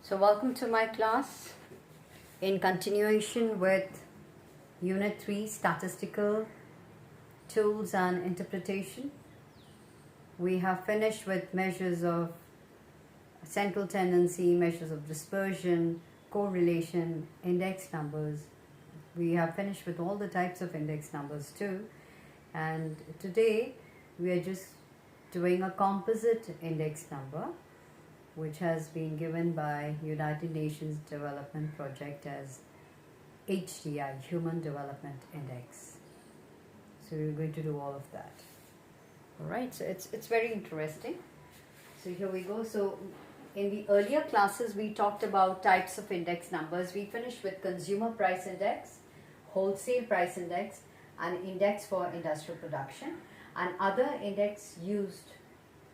So welcome to my class. In continuation with Unit 3 Statistical Tools and Interpretation, we have finished with measures of central tendency, measures of dispersion, correlation, index numbers. We have finished with all the types of index numbers too, and today we are just doing a composite index number, which has been given by United Nations Development Project as HDI, Human Development Index. So we're going to do all of that. All right, so it's very interesting. So here we go. So in the earlier classes, we talked about types of index numbers. We finished with consumer price index, wholesale price index, and index for industrial production, and other index used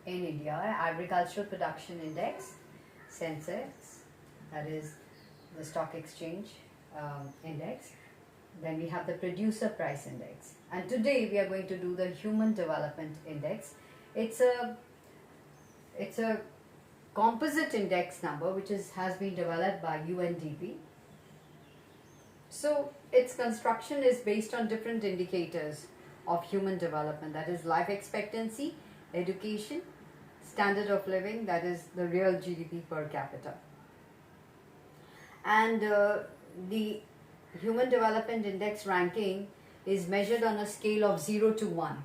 in India: agricultural production index, Sensex, that is the stock exchange index. Then we have the producer price index, and today we are going to do the human development index. It's a composite index number which has been developed by UNDP. So its construction is based on different indicators of human development, that is life expectancy, education, standard of living, that is the real GDP per capita. And the Human Development Index ranking is measured on a scale of 0 to 1.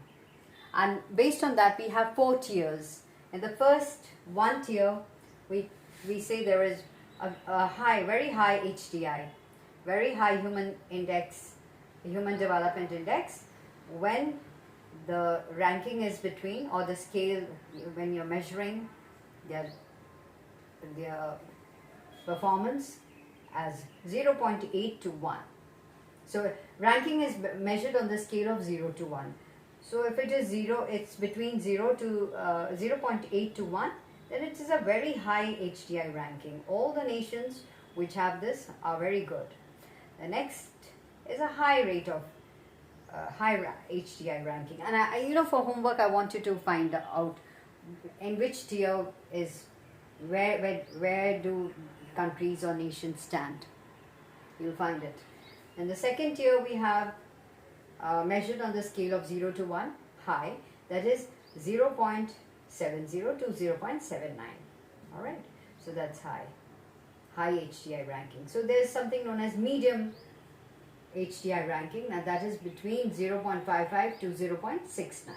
And based on that, we have 4 tiers. In the first one tier, we say there is a high, very high HDI, very high human development index, when the ranking is between, or the scale, when you're measuring their performance as 0.8 to 1. So ranking is measured on the scale of 0 to 1. So if it is 0, it's between 0 to 0.8 to 1, then it is a very high HDI ranking. All the nations which have this are very good. The next is a high rate of high HDI ranking, and for homework I want you to find out in which tier is where do countries or nations stand. You'll find it. In the second tier, we have measured on the scale of 0 to 1, high, that is 0.70 to 0.79. all right, so that's high HDI ranking. So there's something known as medium HDI ranking, and that is between 0.55 to 0.69.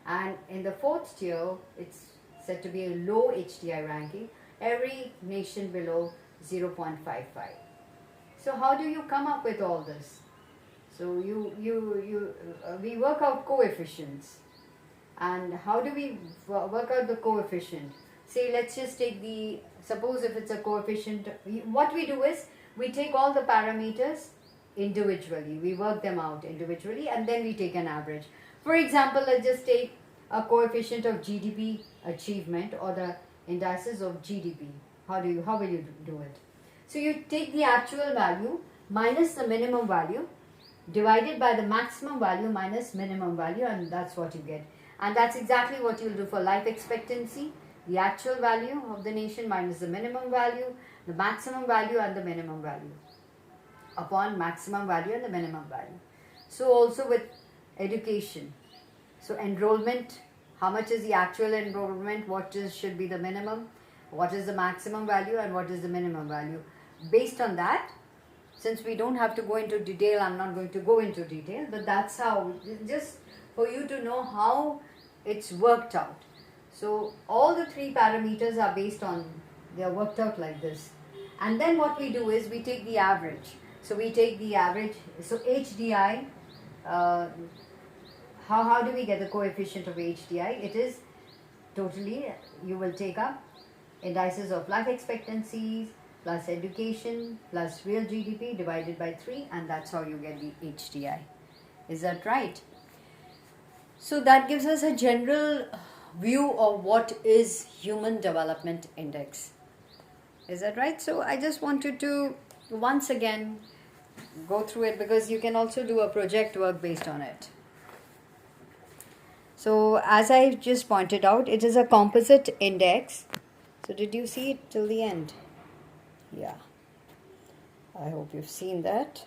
And in the fourth tier, it's said to be a low HDI ranking, every nation below 0.55. So how do you come up with all this? So we work out coefficients. And how do we work out the coefficient? Say, let's just take suppose if it's a coefficient, what we do is we take all the parameters individually, we work them out individually, and then we take an average. For example, let's just take a coefficient of GDP achievement, or the indices of GDP. How will you do it? So you take the actual value minus the minimum value divided by the maximum value minus minimum value, and that's what you get. And that's exactly what you'll do for life expectancy: the actual value of the nation minus the minimum value, the maximum value and the minimum value, upon maximum value and the minimum value. So also with education, so enrollment, how much is the actual enrollment, should be the minimum, what is the maximum value, and what is the minimum value. Based on that, since we don't have to go into detail, I'm not going to go into detail, but that's how, just for you to know how it's worked out. So all the 3 parameters are they are worked out like this. And then what we do is we take the average. So we take the average. So HDI, how do we get the coefficient of HDI? It is totally, you will take up indices of life expectancies plus education plus real GDP divided by 3, and that's how you get the HDI. Is that right? So that gives us a general view of what is Human Development Index. Is that right? So I just wanted to once again go through it, because you can also do a project work based on it. So as I just pointed out, it is a composite index. So did you see it till the end? Yeah, I hope you've seen that.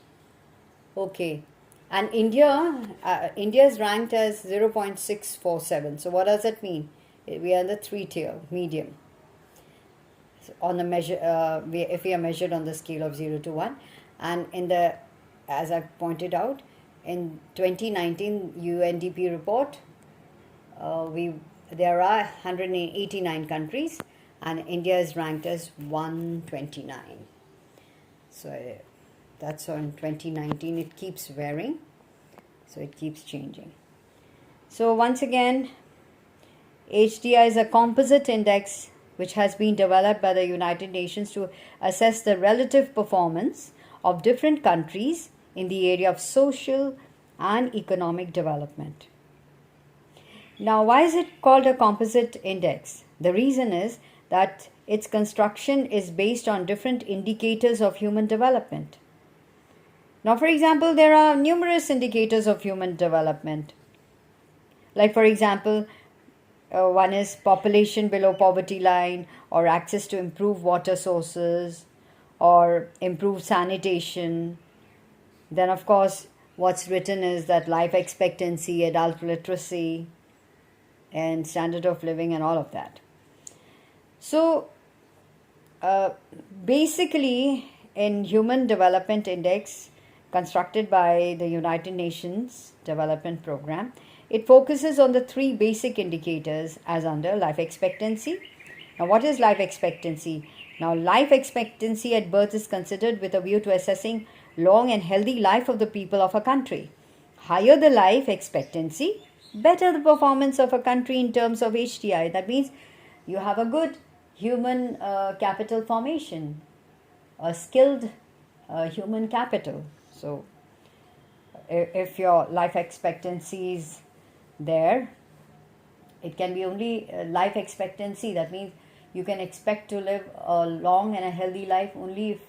Okay. And India is ranked as 0.647. So what does that mean? We are in the 3 tier, medium. On the measure, if we are measured on the scale of 0 to 1. And as I pointed out, in 2019 UNDP report, there are 189 countries, and India is ranked as 129. So that's on 2019. It keeps varying, so it keeps changing. So once again, HDI is a composite index which has been developed by the United Nations to assess the relative performance of different countries in the area of social and economic development. Now, why is it called a composite index? The reason is that its construction is based on different indicators of human development. Now, for example, there are numerous indicators of human development. Like, for example, one is population below poverty line, or access to improved water sources, or improved sanitation. Then, of course, what's written is that life expectancy, adult literacy, and standard of living, and all of that. So, basically, in Human Development Index, constructed by the United Nations Development Program, it focuses on the 3 basic indicators as under life expectancy. Now, what is life expectancy? Now, life expectancy at birth is considered with a view to assessing long and healthy life of the people of a country. Higher the life expectancy, better the performance of a country in terms of HDI. That means you have a good human capital formation, a skilled human capital. So, if your life expectancy is there, it can be only life expectancy. That means you can expect to live a long and a healthy life only if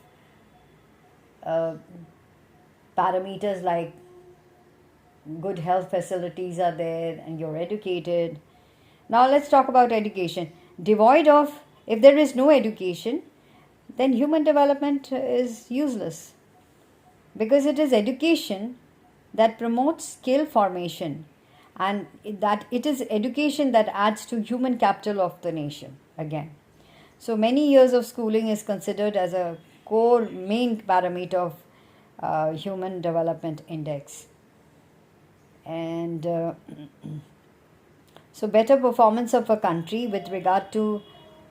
parameters like good health facilities are there and you're educated. Now let's talk about education. If there is no education, then human development is useless, because it is education that promotes skill formation, and that it is education that adds to human capital of the nation again. So many years of schooling is considered as a core main parameter of human development index. And so better performance of a country with regard to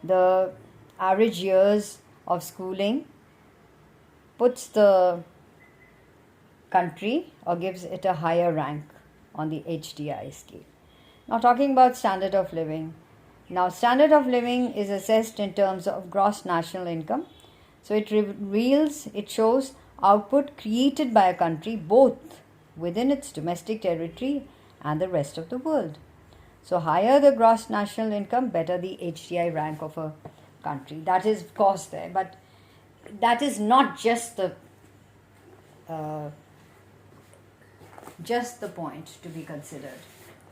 the average years of schooling puts the country or gives it a higher rank on the HDI scale. Now, talking about standard of living. Now, standard of living is assessed in terms of gross national income. So it shows output created by a country both within its domestic territory and the rest of the world. So higher the gross national income, better the HDI rank of a country. That is, of course, there, but that is not just the point to be considered.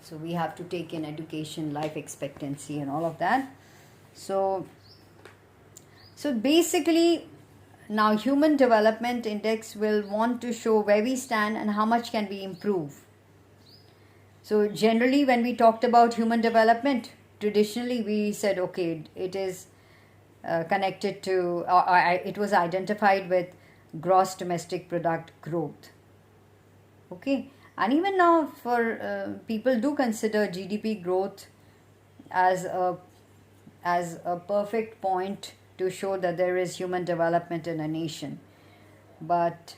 So we have to take in education, life expectancy, and all of that. So basically, now Human Development Index will want to show where we stand and how much can we improve. So generally, when we talked about human development, traditionally we said, okay, it is connected to, it was identified with gross domestic product growth. Okay, and even now for people do consider GDP growth as a perfect point to show that there is human development in a nation. But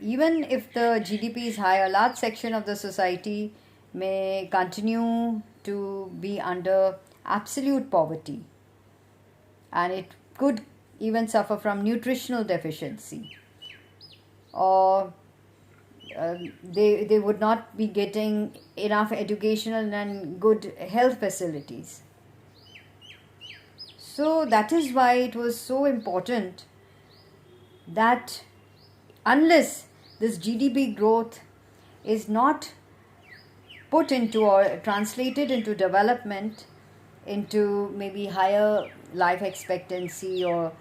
even if the GDP is high, a large section of the society may continue to be under absolute poverty, and it could even suffer from nutritional deficiency, or they would not be getting enough educational and good health facilities. So that is why it was so important that unless this GDP growth is not put into or translated into development, into maybe higher life expectancy or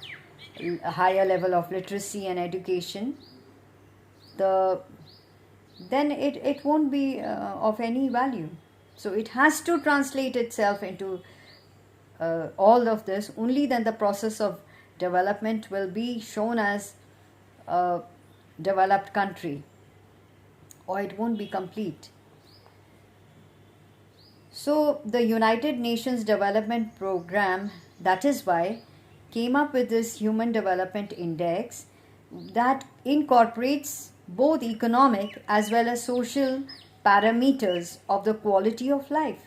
a higher level of literacy and education, the then it won't be of any value. So it has to translate itself into all of this. Only then the process of development will be shown as a developed country, or it won't be complete. So the United Nations Development Program, that is why, came up with this Human Development Index that incorporates both economic as well as social parameters of the quality of life.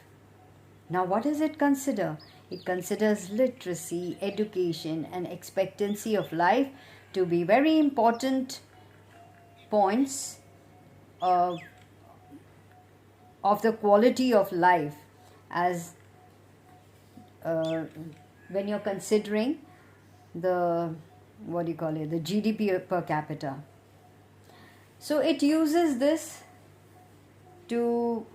Now, what does it consider? It considers literacy, education, and expectancy of life to be very important points of the quality of life, as when you're considering the the GDP per capita. So it uses this to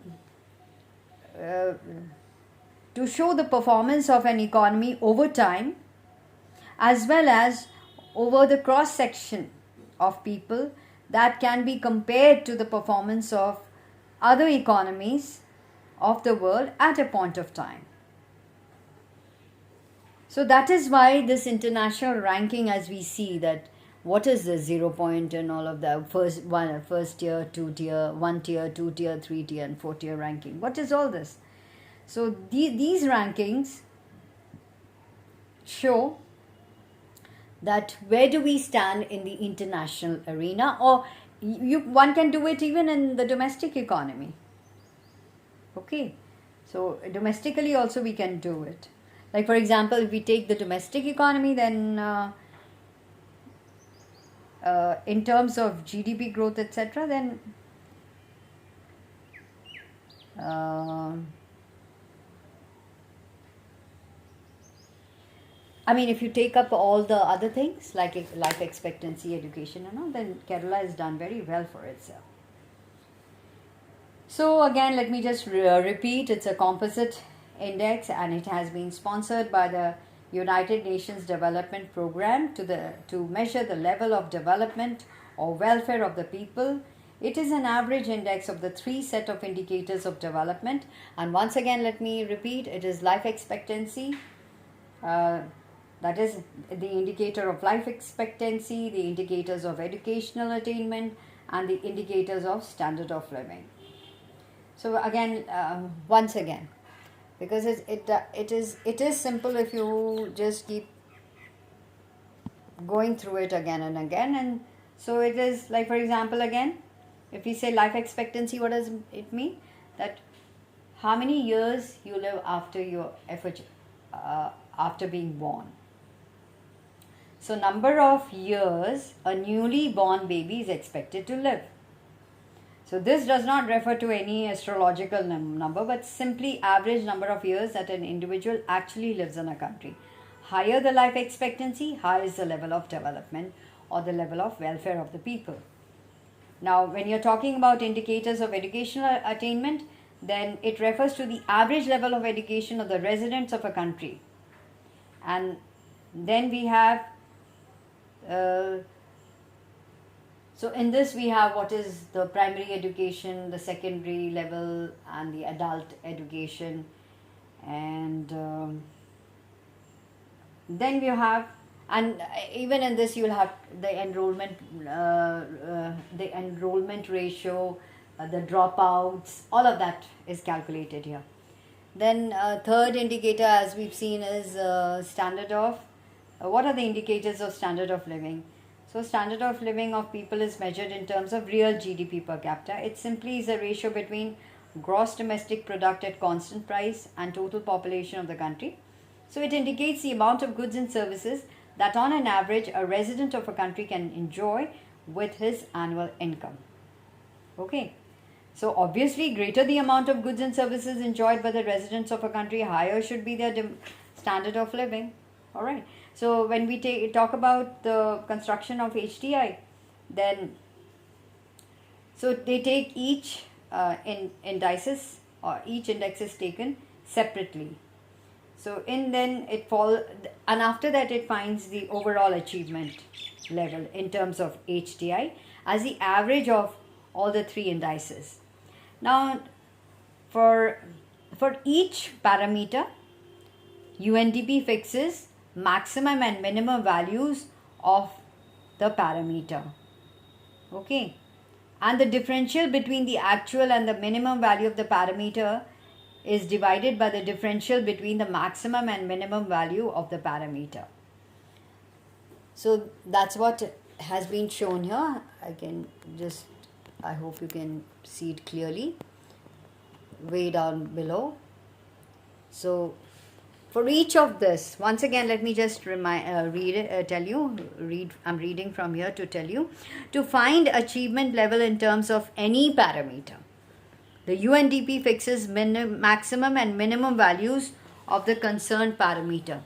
show the performance of an economy over time, as well as over the cross section of people, that can be compared to the performance of other economies of the world at a point of time. So that is why this international ranking, as we see that what is the 0 point and all of the first tier, 2 tier, 1 tier, 2 tier, 3 tier and 4 tier ranking. What is all this? So these rankings show that where do we stand in the international arena, or one can do it even in the domestic economy. Okay, so domestically also we can do it. Like for example, if we take the domestic economy, then in terms of GDP growth, etc., then I mean, if you take up all the other things like life expectancy, education and all, then Kerala has done very well for itself. So again, let me just repeat, it's a composite index and it has been sponsored by the United Nations Development Program to measure the level of development or welfare of the people. It is an average index of the 3 set of indicators of development, and once again let me repeat, it is life expectancy, that is the indicator of life expectancy, the indicators of educational attainment, and the indicators of standard of living. So again, once again, because it is simple if you just keep going through it again and again. And so it is like, for example, again, if we say life expectancy, what does it mean? That how many years you live after your effort, after being born. So number of years a newly born baby is expected to live. So this does not refer to any astrological number, but simply average number of years that an individual actually lives in a country. Higher the life expectancy, higher is the level of development or the level of welfare of the people. Now, when you're talking about indicators of educational attainment, then it refers to the average level of education of the residents of a country. And then we have so in this we have what is the primary education, the secondary level and the adult education, and then we have, and even in this you will have the enrollment ratio, the dropouts, all of that is calculated here. Then third indicator, as we've seen, is standard of what are the indicators of standard of living? So standard of living of people is measured in terms of real GDP per capita. It simply is a ratio between gross domestic product at constant price and total population of the country. So it indicates the amount of goods and services that on an average a resident of a country can enjoy with his annual income. Okay. So obviously, greater the amount of goods and services enjoyed by the residents of a country, higher should be their standard of living. All right. So when we talk about the construction of HDI, then so they take each indices, or each index is taken separately. So then it and after that it finds the overall achievement level in terms of HDI as the average of all the three indices. Now, for each parameter, UNDP fixes maximum and minimum values of the parameter. Okay, and the differential between the actual and the minimum value of the parameter is divided by the differential between the maximum and minimum value of the parameter. So that's what has been shown here. I hope you can see it clearly way down below. So for each of this, once again, let me just I'm reading from here to tell you, to find achievement level in terms of any parameter, the UNDP fixes maximum and minimum values of the concerned parameter.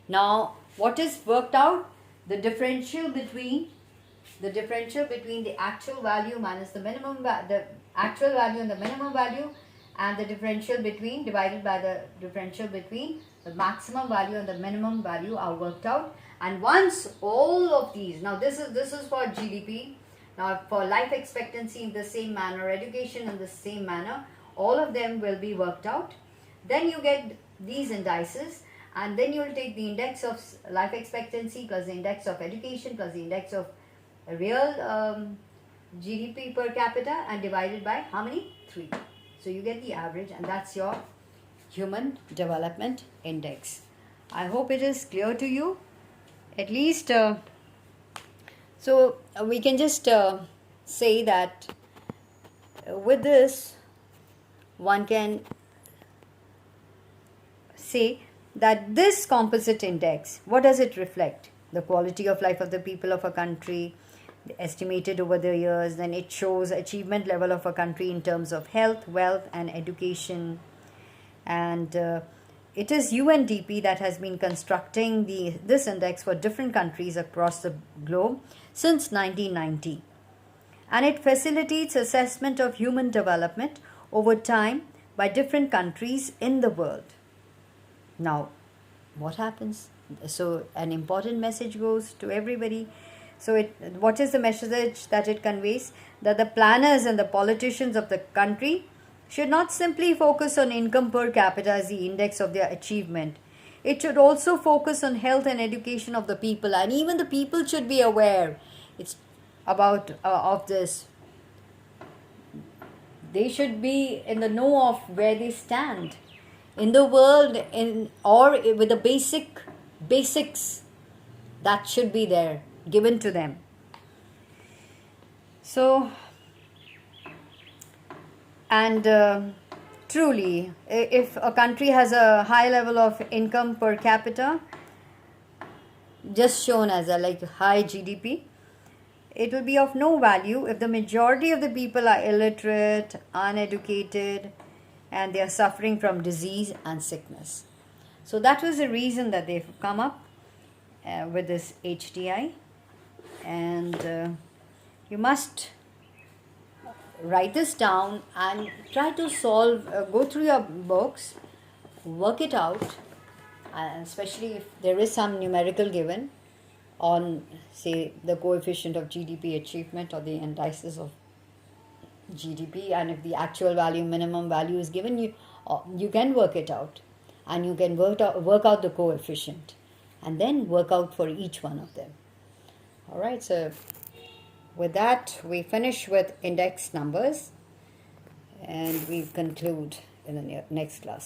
Now, what is worked out? The differential between the actual value minus the actual value and the minimum value, and the differential divided by the differential between the maximum value and the minimum value are worked out. And once all of these, now this is for GDP, now for life expectancy in the same manner, education in the same manner, all of them will be worked out. Then you get these indices, and then you will take the index of life expectancy plus the index of education plus the index of real GDP per capita and divided by how many? 3. So you get the average, and that's your Human Development Index. I hope it is clear to you. At least, so we can just say that with this, one can say that this composite index, what does it reflect? The quality of life of the people of a country, estimated over the years. Then it shows achievement level of a country in terms of health, wealth and education. And it is UNDP that has been constructing this index for different countries across the globe since 1990. And it facilitates assessment of human development over time by different countries in the world. Now, what happens? So an important message goes to everybody. So what is the message that it conveys? That the planners and the politicians of the country should not simply focus on income per capita as the index of their achievement. It should also focus on health and education of the people, and even the people should be aware of this. They should be in the know of where they stand in the world, or with the basics that should be there given to them. So, and truly, if a country has a high level of income per capita, just shown as a high GDP, it will be of no value if the majority of the people are illiterate, uneducated, and they are suffering from disease and sickness. So that was the reason that they've come up with this HDI, and you must write this down and try to solve, go through your books, work it out, especially if there is some numerical given on, say, the coefficient of GDP achievement or the indices of GDP, and if the actual value, minimum value is given, you can work it out, and you can work out the coefficient, and then work out for each one of them. All right, so with that, we finish with index numbers, and we conclude in the next class.